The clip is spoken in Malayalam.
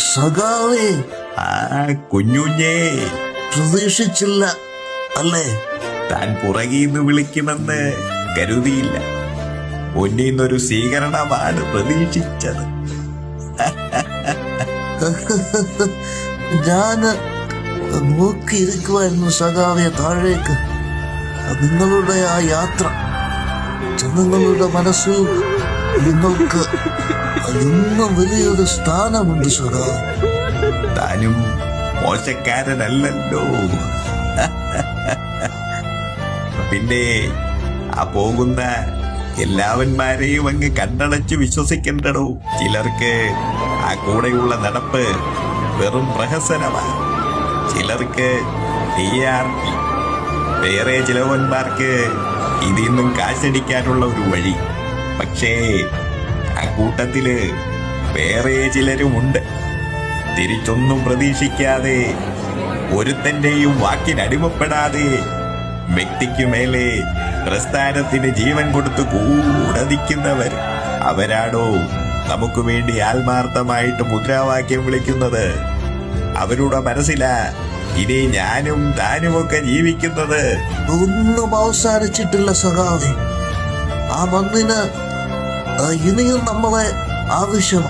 സഖാവേ, കുഞ്ഞുഞ്ഞേ, പ്രതീക്ഷിച്ചില്ല അല്ലേ? താൻ പുറകീന്ന് വിളിക്കുമെന്ന് കരുതിയില്ല. മുന്നീന്നൊരു സ്വീകരണമാണ് പ്രതീക്ഷിച്ചത്. ഞാന് നോക്കിയിരിക്കുമായിരുന്നു സഖാവെ താഴേക്ക്. നിങ്ങളുടെ ആ യാത്ര, ജനങ്ങളുടെ മനസ്സിൽ നിങ്ങൾക്ക് ഇന്നും വലിയൊരു സ്ഥാനമുണ്ട് സഖാവ്. താനും മോശക്കാരനല്ലല്ലോ. പിന്നെ ആ പോകുന്ന എല്ലാവന്മാരെയും അങ്ങ് കണ്ടടച്ച് വിശ്വസിക്കണ്ടടോ. ചിലർക്ക് ആ കൂടെയുള്ള നടപ്പ് വെറും പ്രഹസനമാണ്. ചിലർക്ക് TRP. വേറെ ചിലവന്മാർക്ക് ഇതിൽ നിന്നും കാശടിക്കാനുള്ള ഒരു വഴി. പക്ഷേ ആ കൂട്ടത്തില് വേറെ ചിലരുമുണ്ട്. തിരിച്ചൊന്നും പ്രതീക്ഷിക്കാതെ, ഒരുത്തന്റെയും വാക്കിനടിമപ്പെടാതെ, വ്യക്തിക്കു മേലെ പ്രസ്ഥാനത്തിന് ജീവൻ കൊടുത്തു കൂടെ നിൽക്കുന്നവർ. അവരാണോ നമുക്ക് വേണ്ടി ആത്മാർത്ഥമായിട്ട് മുദ്രാവാക്യം വിളിക്കുന്നത്. അവരുടെ മനസ്സിലാ ഇനി ഞാനും താനുമൊക്കെ ജീവിക്കുന്നത്. ഒന്നും അവസാനിച്ചിട്ടില്ല സഖാവെ. ആ മണ്ണിന് ഇനിയും നമ്മളെ ആവശ്യം.